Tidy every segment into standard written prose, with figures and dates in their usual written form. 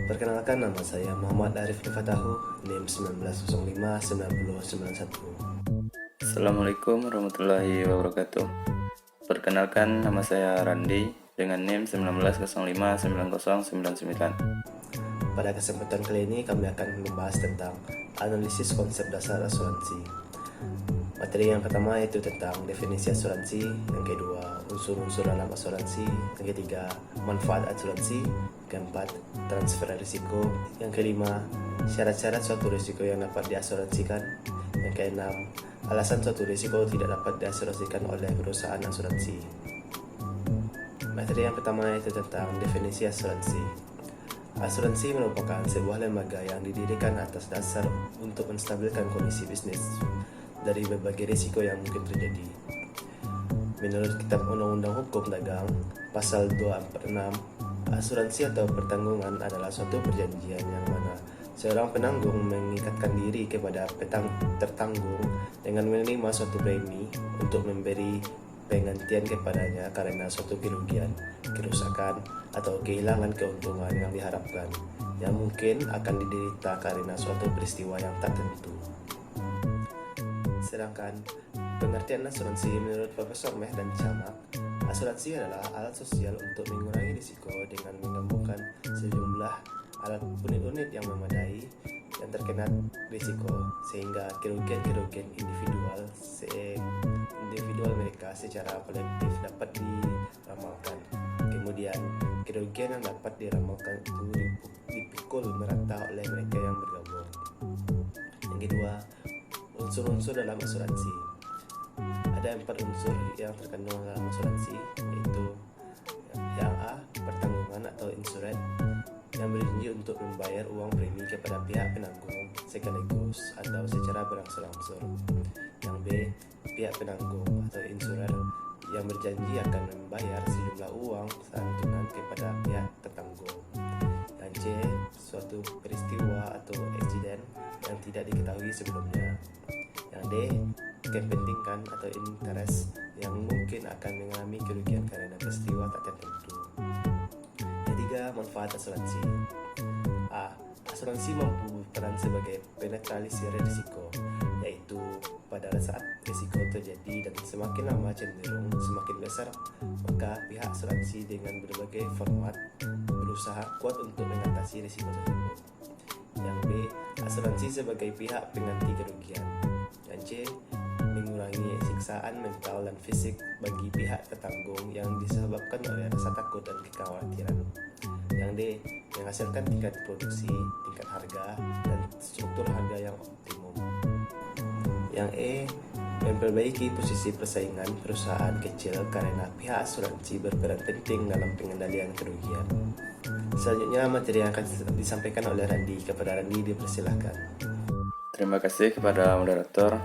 Perkenalkan, nama saya Muhammad Arif Fatahu, NIM 1905-9091. Assalamualaikum warahmatullahi wabarakatuh. Perkenalkan, nama saya Randi dengan NIM 19059099. Pada kesempatan kali ini kami akan membahas tentang analisis konsep dasar asuransi. Materi yang pertama yaitu tentang definisi asuransi, yang kedua unsur-unsur dalam asuransi, yang ketiga manfaat asuransi, keempat transfer risiko, yang kelima syarat-syarat suatu risiko yang dapat diasuransikan, yang keenam alasan suatu risiko tidak dapat diasuransikan oleh perusahaan asuransi. Materi yang pertama yaitu tentang definisi asuransi. Asuransi merupakan sebuah lembaga yang didirikan atas dasar untuk menstabilkan kondisi bisnis dari berbagai risiko yang mungkin terjadi. Menurut Kitab Undang-Undang Hukum Dagang, Pasal 246, asuransi atau pertanggungan adalah suatu perjanjian yang mana seorang penanggung mengikatkan diri kepada tertanggung dengan menerima suatu premi untuk memberi penggantian kepadanya karena suatu kerugian, kerusakan, atau kehilangan keuntungan yang diharapkan, yang mungkin akan diderita karena suatu peristiwa yang tak tentu. Sedangkan pengertian asuransi menurut Profesor Meh dan Camak, asuransi adalah alat sosial untuk mengurangi risiko dengan menggabungkan sejumlah alat unit-unit yang memadai yang terkena risiko, sehingga kerugian-kerugian individual mereka secara kolektif dapat diramalkan. Kemudian kerugian yang dapat diramalkan itu dipikul merata oleh mereka yang bergabung. Yang kedua, unsur-unsur dalam asuransi. Ada 4 unsur yang terkandung dalam asuransi, yaitu yang A, pertanggungan atau insurance, yang berjanji untuk membayar uang premi kepada pihak penanggung sekaligus atau secara berangsur-angsur. Yang B, pihak penanggung atau insurer, yang berjanji akan membayar sejumlah uang santunan kepada pihak tertanggung. Yang C, suatu peristiwa atau insiden yang tidak diketahui sebelumnya. Yang D, kepentingan atau interest yang mungkin akan mengalami kerugian karena peristiwa tak tertentu. Yang tiga, manfaat asuransi. A, asuransi mampu berperan sebagai penetralisir risiko, yaitu pada saat risiko terjadi dan semakin lama cenderung semakin besar, maka pihak asuransi dengan berbagai format berusaha kuat untuk mengatasi risiko tersebut. Yang B, asuransi sebagai pihak pengganti kerugian. Yang C, mengurangi siksaan mental dan fisik bagi pihak tertanggung yang disebabkan oleh rasa takut dan kekhawatiran. Yang D, menghasilkan tingkat produksi, tingkat harga, dan struktur harga yang optimum. Yang E, memperbaiki posisi persaingan perusahaan kecil karena pihak asuransi berperan penting dalam pengendalian kerugian. Selanjutnya materi yang akan disampaikan oleh Randi. Kepada Randi dipersilahkan. Terima kasih kepada moderator.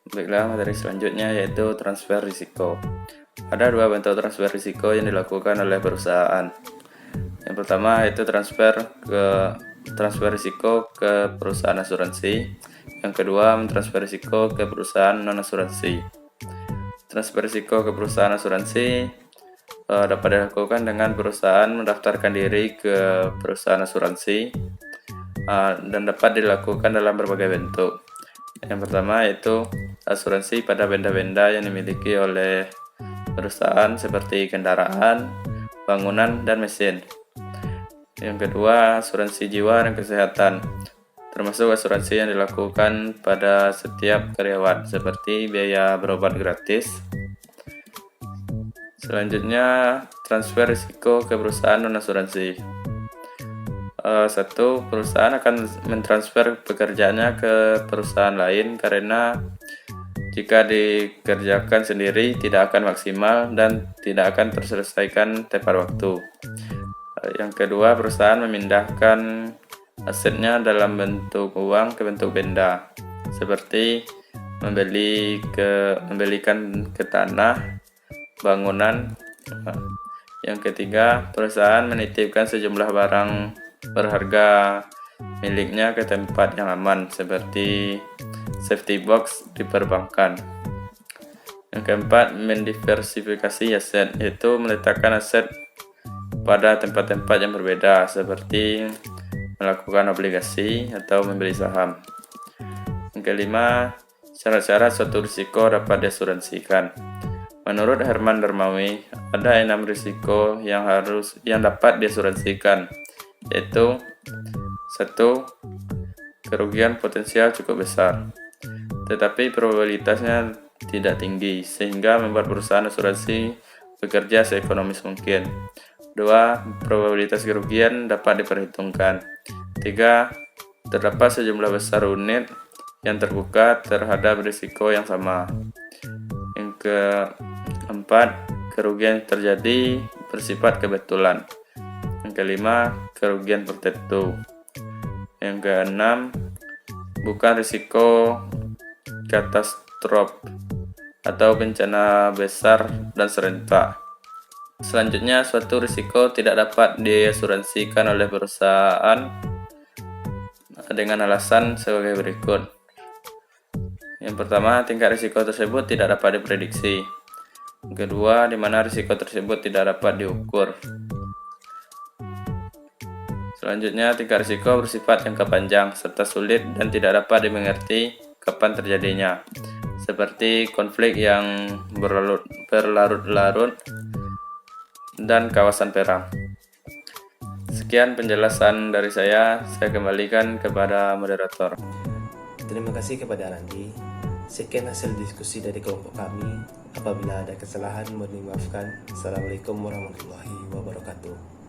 Baiklah, materi selanjutnya yaitu transfer risiko. Ada 2 bentuk transfer risiko yang dilakukan oleh perusahaan. Yang pertama yaitu transfer risiko ke perusahaan asuransi. Yang kedua, mentransfer risiko ke perusahaan non asuransi. Transfer risiko ke perusahaan asuransi dapat dilakukan dengan perusahaan mendaftarkan diri ke perusahaan asuransi dan dapat dilakukan dalam berbagai bentuk. Yang pertama yaitu asuransi pada benda-benda yang dimiliki oleh perusahaan seperti kendaraan, bangunan, dan mesin. Yang kedua, asuransi jiwa dan kesehatan, termasuk asuransi yang dilakukan pada setiap karyawan seperti biaya berobat gratis. Selanjutnya, transfer risiko ke perusahaan non asuransi. Satu, perusahaan akan mentransfer pekerjaannya ke perusahaan lain karena jika dikerjakan sendiri tidak akan maksimal dan tidak akan terselesaikan tepat waktu. Yang kedua, perusahaan memindahkan asetnya dalam bentuk uang ke bentuk benda, seperti membelikan ke tanah, bangunan. Yang ketiga, perusahaan menitipkan sejumlah barang berharga miliknya ke tempat yang aman, seperti safety box di perbankan. Yang keempat, mendiversifikasi aset, yaitu meletakkan aset pada tempat-tempat yang berbeda, seperti melakukan obligasi atau membeli saham. Yang kelima, syarat-syarat suatu risiko dapat diasuransikan. Menurut Herman Darmawi, ada 6 risiko yang dapat diasuransikan, yaitu 1. Kerugian potensial cukup besar, tetapi probabilitasnya tidak tinggi, sehingga membuat perusahaan asuransi bekerja seekonomis mungkin. 2. Probabilitas kerugian dapat diperhitungkan. 3. Terdapat sejumlah besar unit yang terbuka terhadap risiko yang sama. Yang keempat, kerugian terjadi bersifat kebetulan. Yang kelima, kerugian tertentu. Yang keenam, bukan risiko katastrof atau bencana besar dan serentak. Selanjutnya, suatu risiko tidak dapat diasuransikan oleh perusahaan dengan alasan sebagai berikut. Yang pertama, tingkat risiko tersebut tidak dapat diprediksi. Yang kedua, di mana risiko tersebut tidak dapat diukur. Selanjutnya, tingkat risiko bersifat jangka panjang serta sulit dan tidak dapat dimengerti kapan terjadinya, seperti konflik yang berlarut-larut dan kawasan perang. Sekian penjelasan dari saya kembalikan kepada moderator. Terima kasih kepada Randi. Sekian hasil diskusi dari kelompok kami. Apabila ada kesalahan, mohon dimaafkan. Assalamualaikum warahmatullahi wabarakatuh.